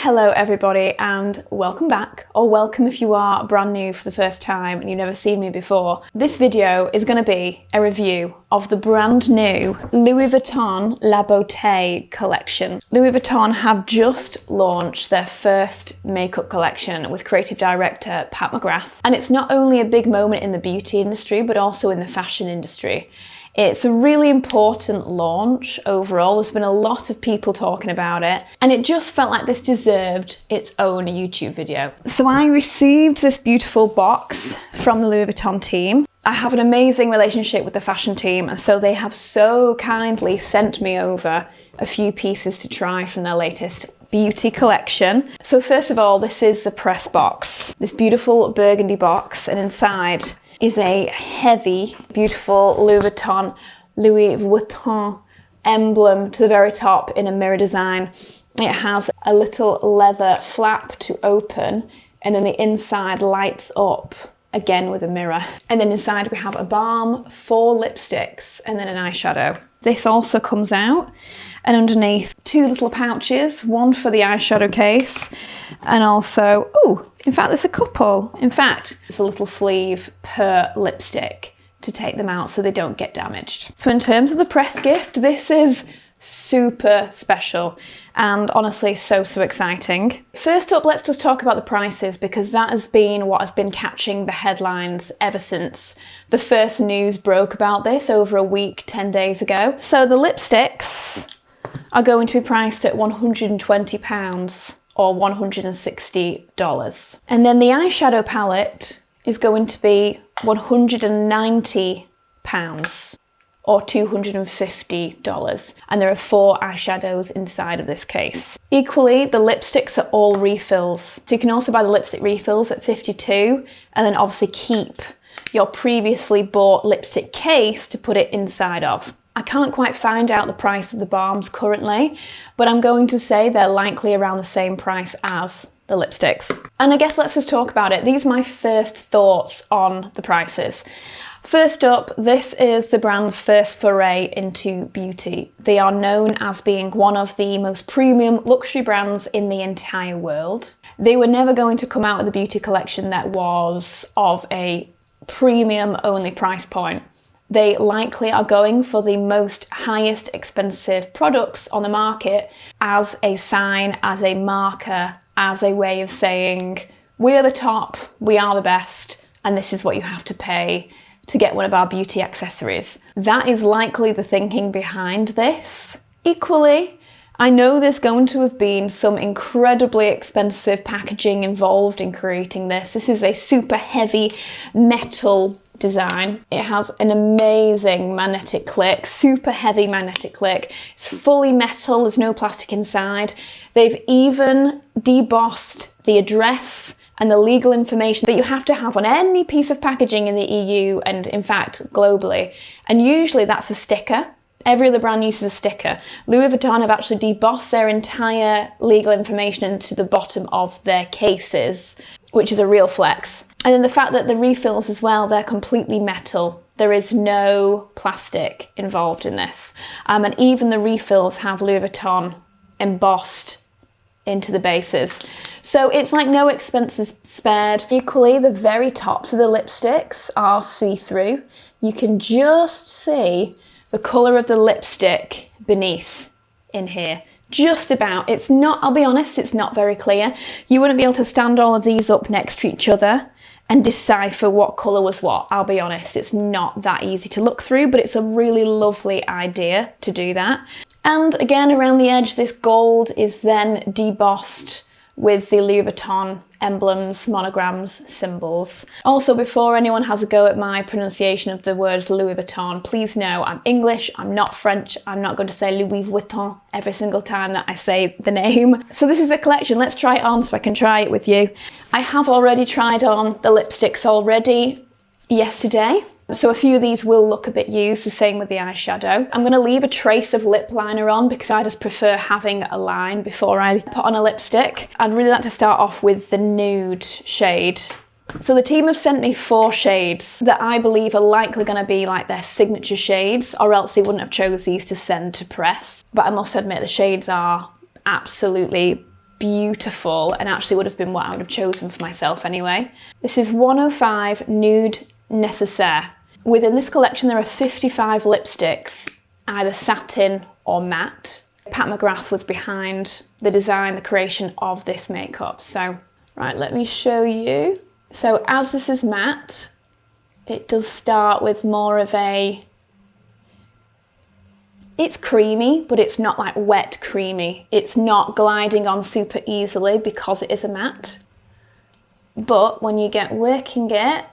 Hello everybody and welcome back, or welcome if you are brand new for the first time and you've never seen me before. This video is going to be a review of the brand new Louis Vuitton La Beauté collection. Louis Vuitton have just launched their first makeup collection with creative director Pat McGrath, and it's not only a big moment in the beauty industry but also in the fashion industry. It's a really important launch overall. There's been a lot of people talking about it, and it just felt like this deserved its own YouTube video. So I received this beautiful box from the Louis Vuitton team. I have an amazing relationship with the fashion team, and so they have so kindly sent me over a few pieces to try from their latest beauty collection. So first of all, this is the press box, this beautiful burgundy box, and inside is a heavy, beautiful Louis Vuitton emblem to the very top in a mirror design. It has a little leather flap to open, and then the inside lights up again with a mirror. And then inside we have a balm, 4 lipsticks, and then an eyeshadow. This also comes out, and underneath 2 little pouches, one for the eyeshadow case, and also, oh, in fact there's a couple. In fact, there's a little sleeve per lipstick to take them out so they don't get damaged. So in terms of the press gift, this is super special and honestly so exciting. First up, let's just talk about the prices, because that has been what has been catching the headlines ever since the first news broke about this over a week, 10 days ago. So the lipsticks are going to be priced at £120 or $160. And then the eyeshadow palette is going to be £190 or $250. And there are 4 eyeshadows inside of this case. Equally, the lipsticks are all refills. So you can also buy the lipstick refills at $52, and then obviously keep your previously bought lipstick case to put it inside of. I can't quite find out the price of the balms currently, but I'm going to say they're likely around the same price as the lipsticks. And I guess let's just talk about it. These are my first thoughts on the prices. First up, this is the brand's first foray into beauty. They are known as being one of the most premium luxury brands in the entire world. They were never going to come out with a beauty collection that was of a premium only price point. They likely are going for the most highest expensive products on the market as a sign, as a marker, as a way of saying, we are the top, we are the best, and this is what you have to pay to get one of our beauty accessories. That is likely the thinking behind this. Equally, I know there's going to have been some incredibly expensive packaging involved in creating this. This is a super heavy metal design. It has an amazing magnetic click, super heavy magnetic click. It's fully metal, there's no plastic inside. They've even debossed the address and the legal information that you have to have on any piece of packaging in the EU and in fact globally. And usually that's a sticker. Every other brand uses a sticker. Louis Vuitton have actually debossed their entire legal information into the bottom of their cases, which is a real flex. And then the fact that the refills as well, they're completely metal. There is no plastic involved in this. And even the refills have Louis Vuitton embossed into the bases. So it's like no expenses spared. Equally, the very tops of the lipsticks are see-through. You can just see the colour of the lipstick beneath in here. Just about. It's not, I'll be honest, it's not very clear. You wouldn't be able to stand all of these up next to each other and decipher what colour was what. I'll be honest, it's not that easy to look through, but it's a really lovely idea to do that. And again, around the edge, this gold is then debossed with the Louis Vuitton emblems, monograms, symbols. Also, before anyone has a go at my pronunciation of the words Louis Vuitton, please know I'm English, I'm not French. I'm not going to say Louis Vuitton every single time that I say the name. So this is a collection. Let's try it on so I can try it with you. I have already tried on the lipsticks already yesterday. So a few of these will look a bit used, the same with the eyeshadow. I'm going to leave a trace of lip liner on because I just prefer having a line before I put on a lipstick. I'd really like to start off with the nude shade. So the team have sent me 4 shades that I believe are likely going to be like their signature shades, or else they wouldn't have chose these to send to press. But I must admit the shades are absolutely beautiful and actually would have been what I would have chosen for myself anyway. This is 105 Nude Nécessaire. Within this collection there are 55 lipsticks, either satin or matte. Pat McGrath was behind the design, the creation of this makeup. So, right, let me show you. So as this is matte, it does start with more of a, it's creamy, but it's not like wet creamy. It's not gliding on super easily because it is a matte. But when you get working it,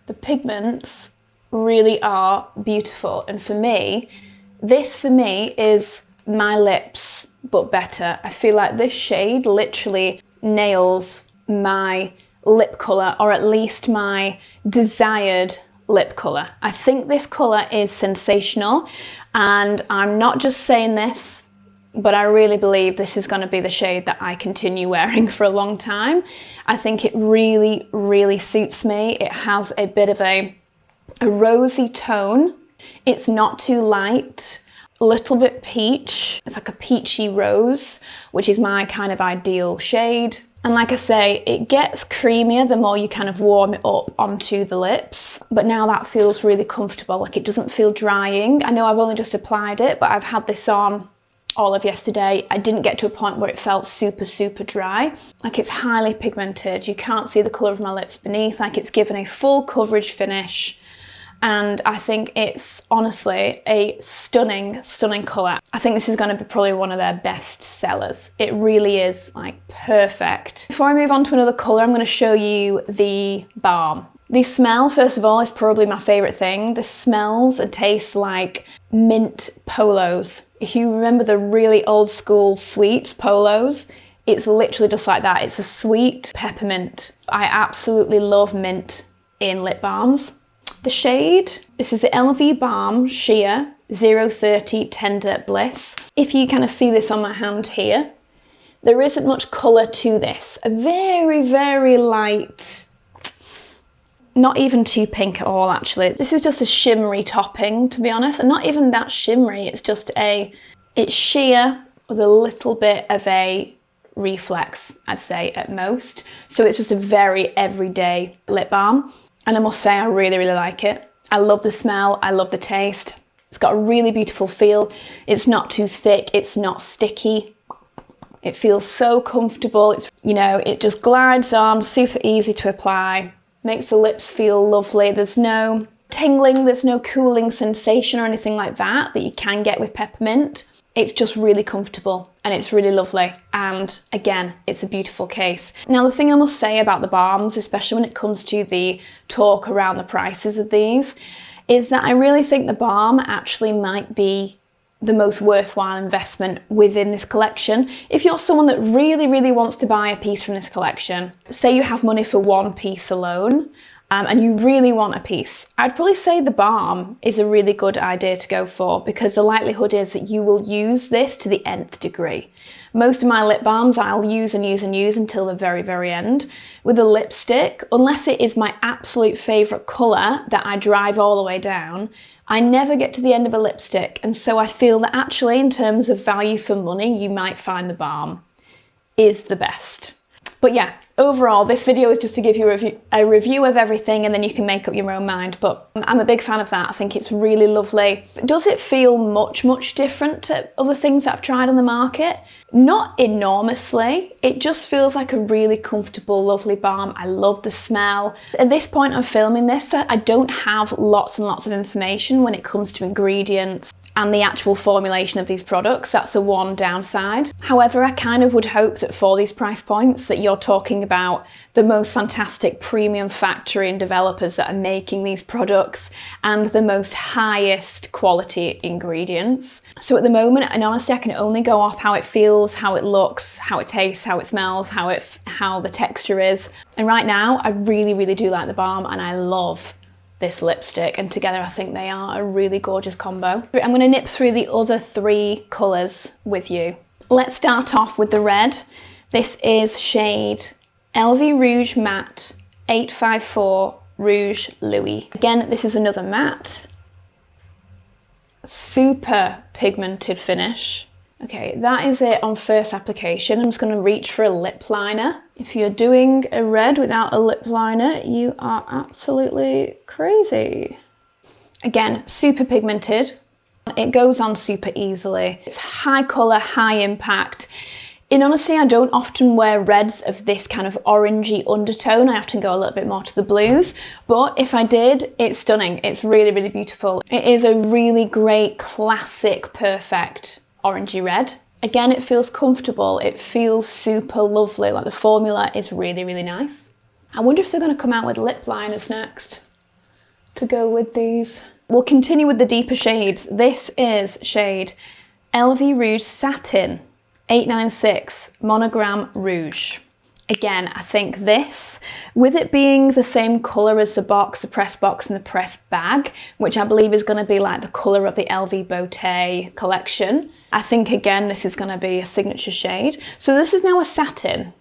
the pigments really are beautiful. And for me, this is my lips, but better. I feel like this shade literally nails my lip colour, or at least my desired lip colour. I think this colour is sensational, and I'm not just saying this, but I really believe this is going to be the shade that I continue wearing for a long time. I think it really, really suits me. It has a bit of a rosy tone. It's not too light, a little bit peach. It's like a peachy rose, which is my kind of ideal shade. And like I say, it gets creamier the more you kind of warm it up onto the lips. But now that feels really comfortable, like it doesn't feel drying. I know I've only just applied it, but I've had this on all of yesterday. I didn't get to a point where it felt super, super dry. Like it's highly pigmented. You can't see the colour of my lips beneath. Like it's given a full coverage finish. And I think it's honestly a stunning, stunning colour. I think this is going to be probably one of their best sellers. It really is like perfect. Before I move on to another colour, I'm going to show you the balm. The smell, first of all, is probably my favourite thing. This smells and tastes like mint polos. If you remember the really old school sweets polos, it's literally just like that. It's a sweet peppermint. I absolutely love mint in lip balms. The shade, this is the LV Balm Sheer 030 Tender Bliss. If you kind of see this on my hand here, there isn't much colour to this. A very, very light, not even too pink at all actually. This is just a shimmery topping, to be honest, and not even that shimmery. It's just it's sheer with a little bit of a reflex, I'd say at most. So it's just a very everyday lip balm. And I must say, I really, really like it. I love the smell, I love the taste. It's got a really beautiful feel. It's not too thick, it's not sticky. It feels so comfortable. It's, you know, it just glides on, super easy to apply, makes the lips feel lovely. There's no tingling, there's no cooling sensation or anything like that you can get with peppermint. It's just really comfortable and it's really lovely. And again, it's a beautiful case. Now, the thing I must say about the balms, especially when it comes to the talk around the prices of these, is that I really think the balm actually might be the most worthwhile investment within this collection. If you're someone that really, really wants to buy a piece from this collection, say you have money for one piece alone, and you really want a piece, I'd probably say the balm is a really good idea to go for, because the likelihood is that you will use this to the nth degree. Most of my lip balms I'll use and use and use until the very, very end. With a lipstick, unless it is my absolute favourite colour that I drive all the way down, I never get to the end of a lipstick. And so I feel that actually, in terms of value for money, you might find the balm is the best. But yeah, overall, this video is just to give you a review of everything, and then you can make up your own mind. But I'm a big fan of that. I think it's really lovely. Does it feel much, much different to other things that I've tried on the market? Not enormously. It just feels like a really comfortable, lovely balm. I love the smell. At this point I'm filming this, I don't have lots and lots of information when it comes to ingredients and the actual formulation of these products. That's the one downside. However, I kind of would hope that for these price points that you're talking about the most fantastic premium factory and developers that are making these products and the most highest quality ingredients. So at the moment, and honestly, I can only go off how it feels, how it looks, how it tastes, how it smells, how the texture is. And right now, I really, really do like the balm, and I love this lipstick, and together I think they are a really gorgeous combo. I'm going to nip through the other three colours with you. Let's start off with the red. This is shade LV Rouge Matte 854 Rouge Louis. Again, this is another matte. Super pigmented finish. Okay, that is it on first application. I'm just going to reach for a lip liner. If you're doing a red without a lip liner, you are absolutely crazy. Again, super pigmented. It goes on super easily. It's high colour, high impact. In honesty, I don't often wear reds of this kind of orangey undertone. I often go a little bit more to the blues, but if I did, it's stunning. It's really, really beautiful. It is a really great, classic, perfect orangey red. Again, it feels comfortable. It feels super lovely. Like the formula is really, really nice. I wonder if they're going to come out with lip liners next to go with these. We'll continue with the deeper shades. This is shade LV Rouge Satin 896 Monogram Rouge. Again, I think this, with it being the same colour as the box, the press box and the press bag, which I believe is going to be like the colour of the LV Beauté collection, I think again this is going to be a signature shade. So this is now a satin.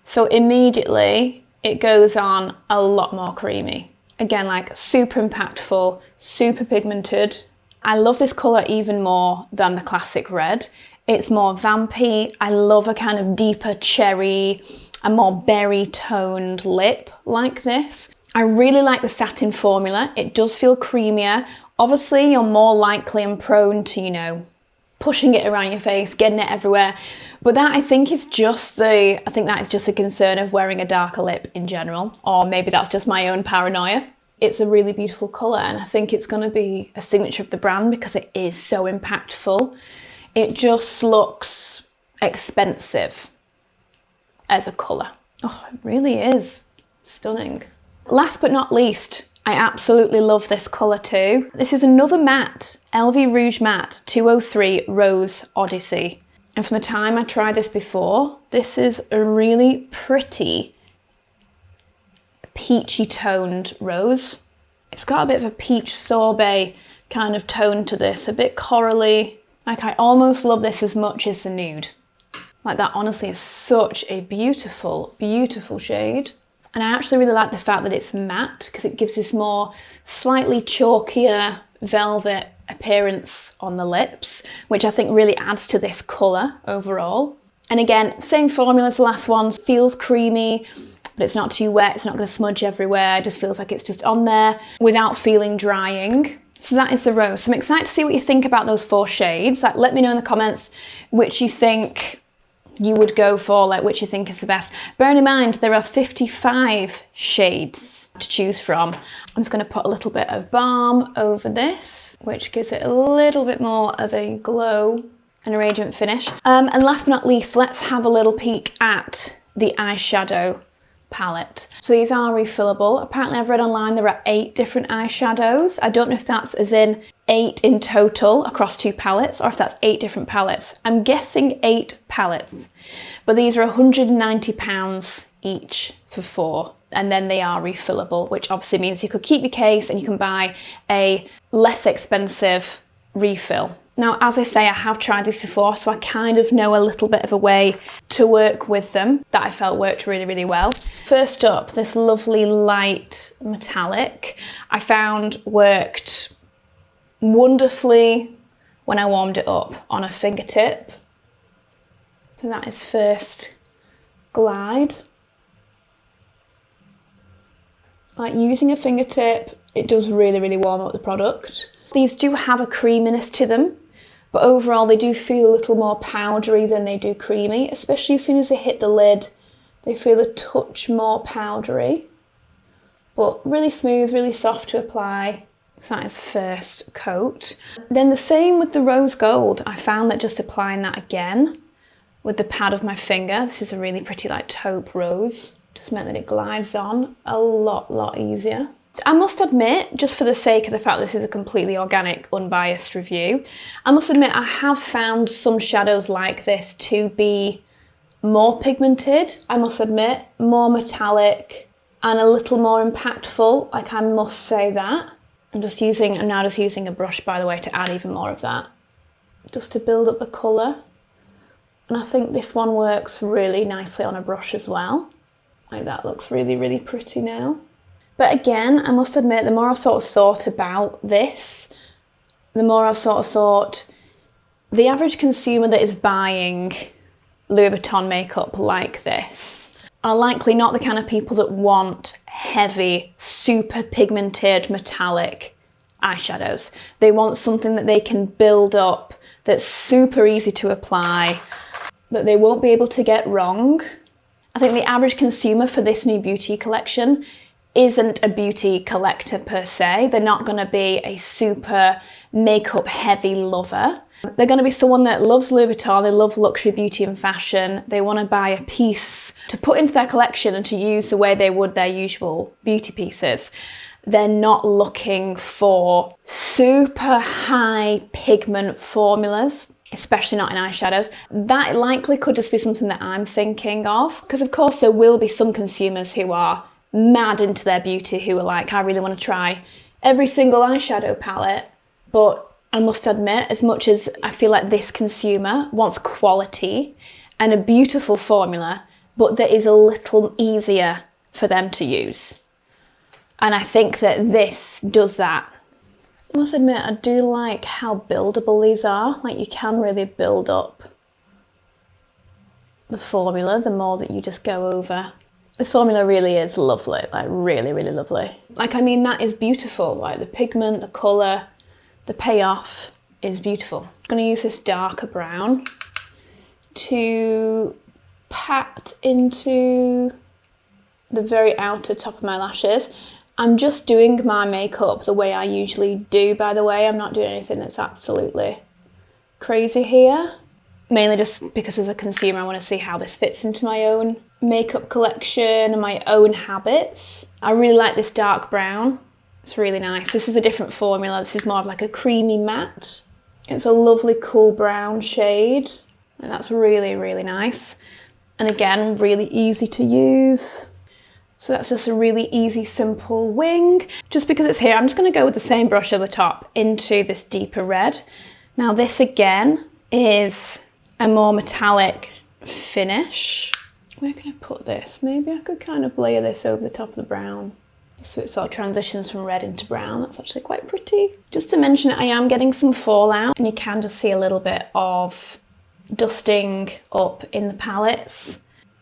So immediately it goes on a lot more creamy. Again, like super impactful, super pigmented. I love this colour even more than the classic red. It's more vampy. I love a kind of deeper cherry, a more berry toned lip like this. I really like the satin formula. It does feel creamier. Obviously, you're more likely and prone to, you know, pushing it around your face, getting it everywhere. But that I think is just that is just a concern of wearing a darker lip in general, or maybe that's just my own paranoia. It's a really beautiful colour and I think it's going to be a signature of the brand because it is so impactful. It just looks expensive as a colour. Oh, it really is stunning. Last but not least, I absolutely love this colour too. This is another matte, LV Rouge Matte 203 Rose Odyssey. And from the time I tried this before, this is a really pretty peachy toned rose. It's got a bit of a peach sorbet kind of tone to this, a bit corally. Like I almost love this as much as the nude. Like that honestly is such a beautiful, beautiful shade. And I actually really like the fact that it's matte because it gives this more slightly chalkier velvet appearance on the lips, which I think really adds to this colour overall. And again, same formula as the last one, feels creamy, but it's not too wet, it's not going to smudge everywhere, it just feels like it's just on there without feeling drying. So that is the rose. So I'm excited to see what you think about those 4 shades. Like, let me know in the comments which you think you would go for, like which you think is the best. Bearing in mind, there are 55 shades to choose from. I'm just going to put a little bit of balm over this, which gives it a little bit more of a glow and a radiant finish. And last but not least, let's have a little peek at the eyeshadow palette. So these are refillable. Apparently I've read online there are 8 different eyeshadows. I don't know if that's as in 8 in total across 2 palettes or if that's 8 different palettes. I'm guessing 8 palettes, but these are £190 each for 4. And then they are refillable, which obviously means you could keep your case and you can buy a less expensive refill. Now, as I say, I have tried these before, so I kind of know a little bit of a way to work with them that I felt worked really, really well. First up, this lovely light metallic I found worked wonderfully when I warmed it up on a fingertip. So that is first glide. Like using a fingertip, it does really, really warm up the product. These do have a creaminess to them, but overall they do feel a little more powdery than they do creamy, especially as soon as they hit the lid. They feel a touch more powdery, but really smooth, really soft to apply. So that is first coat. Then the same with the rose gold. I found that just applying that again with the pad of my finger, this is a really pretty like taupe rose, just meant that it glides on a lot easier. I must admit, just for the sake of the fact this is a completely organic, unbiased review, I must admit I have found some shadows like this to be more pigmented, I must admit, more metallic and a little more impactful, like I must say that. I'm now just using a brush, by the way, to add even more of that, just to build up the colour. And I think this one works really nicely on a brush as well. Like that looks really, really pretty now. But again, I must admit, the more I've sort of thought about this, the more I've sort of thought, The average consumer that is buying Louis Vuitton makeup like this are likely not the kind of people that want heavy, super pigmented, metallic eyeshadows. They want something that they can build up, that's super easy to apply, that they won't be able to get wrong. I think the average consumer for this new beauty collection isn't a beauty collector per se. They're not going to be a super makeup heavy lover. They're going to be someone that loves Louis Vuitton, they love luxury beauty and fashion. They want to buy a piece to put into their collection and to use the way they would their usual beauty pieces. They're not looking for super high pigment formulas, especially not in eyeshadows. That likely could just be something that I'm thinking of, because of course there will be some consumers who are mad into their beauty, who are like, I really want to try every single eyeshadow palette. But I must admit, as much as I feel like this consumer wants quality and a beautiful formula, but that is a little easier for them to use. And I think that this does that. I must admit, I do like how buildable these are. Like, you can really build up the formula the more that you just go over. This formula really is lovely, like really, really lovely. Like, I mean, that is beautiful. Like, the pigment, the colour, the payoff is beautiful. I'm going to use this darker brown to pat into the very outer top of my lashes. I'm just doing my makeup the way I usually do, by the way. I'm not doing anything that's absolutely crazy here. Mainly just because as a consumer, I want to see how this fits into my own makeup collection and my own habits. I really like this dark brown. It's really nice. This is a different formula. This is more of like a creamy matte. It's a lovely cool brown shade, and that's really, really nice. And again, really easy to use. So that's just a really easy, simple wing. Just because it's here, I'm just going to go with the same brush at the top into this deeper red. Now this again is a more metallic finish. Where can I put this? Maybe I could kind of layer this over the top of the brown, so it sort of transitions from red into brown. That's actually quite pretty. Just to mention, I am getting some fallout, and you can just see a little bit of dusting up in the palettes,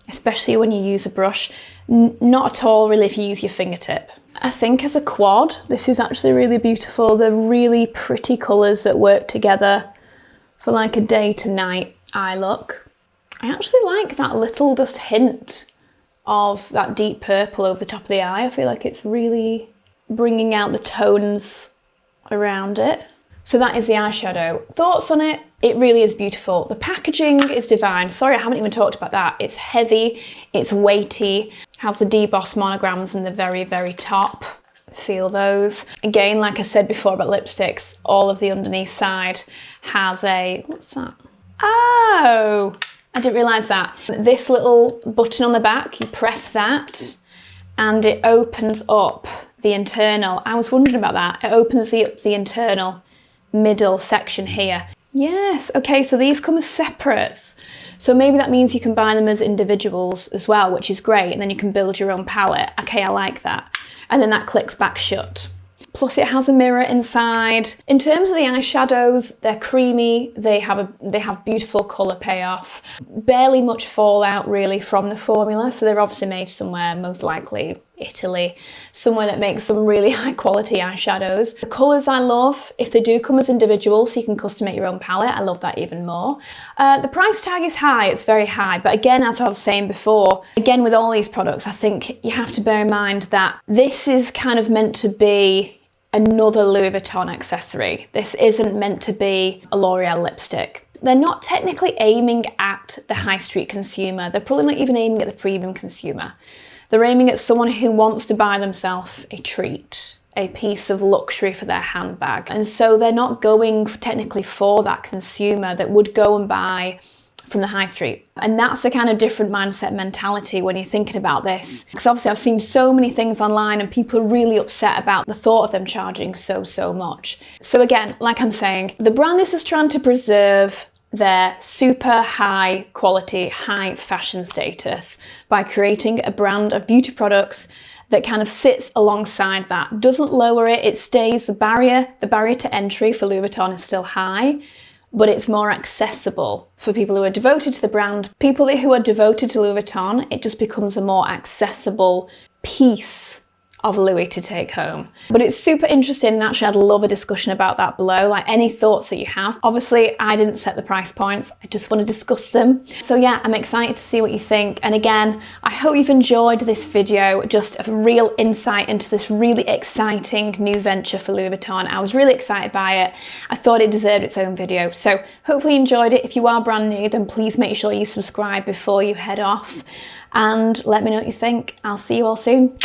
especially when you use a brush. Not at all really if you use your fingertip. I think as a quad, this is actually really beautiful. They're really pretty colours that work together for like a day to night eye look. I actually like that little just hint of that deep purple over the top of the eye. I feel like it's really bringing out the tones around it. So that is the eyeshadow. Thoughts on it? It really is beautiful. The packaging is divine. Sorry, I haven't even talked about that. It's heavy, it's weighty, has the deboss monograms in the very, very top. Feel those. Again, like I said before about lipsticks, all of the underneath side has a, what's that? Oh, I didn't realise that. This little button on the back, you press that and it opens up the internal. I was wondering about that. It opens up the internal middle section here. Yes, okay, so these come as separates. So maybe that means you can buy them as individuals as well, which is great. And then you can build your own palette. Okay, I like that. And then that clicks back shut. Plus it has a mirror inside. In terms of the eyeshadows, they're creamy. They have beautiful colour payoff. Barely much fallout really from the formula. So they're obviously made somewhere, most likely Italy, somewhere that makes some really high quality eyeshadows. The colours I love, if they do come as individuals, so you can custom make your own palette, I love that even more. The price tag is high, it's very high, but again, as I was saying before, again with all these products, I think you have to bear in mind that this is kind of meant to be another Louis Vuitton accessory. This isn't meant to be a L'Oreal lipstick. They're not technically aiming at the high street consumer. They're probably not even aiming at the premium consumer. They're aiming at someone who wants to buy themselves a treat, a piece of luxury for their handbag. And so they're not going technically for that consumer that would go and buy from the high street. And that's the kind of different mindset mentality when you're thinking about this. Because obviously I've seen so many things online and people are really upset about the thought of them charging so much. So again, like I'm saying, the brand is just trying to preserve their super high quality, high fashion status by creating a brand of beauty products that kind of sits alongside that, doesn't lower it, it stays, the barrier to entry for Louis Vuitton is still high, but it's more accessible for people who are devoted to the brand. People who are devoted to Louis Vuitton, it just becomes a more accessible piece of Louis to take home. But it's super interesting, and actually I'd love a discussion about that below, like any thoughts that you have. Obviously I didn't set the price points, I just want to discuss them. So yeah, I'm excited to see what you think. And again, I hope you've enjoyed this video, just a real insight into this really exciting new venture for Louis Vuitton. I was really excited by it. I thought it deserved its own video. So hopefully you enjoyed it. If you are brand new, then please make sure you subscribe before you head off, and let me know what you think. I'll see you all soon.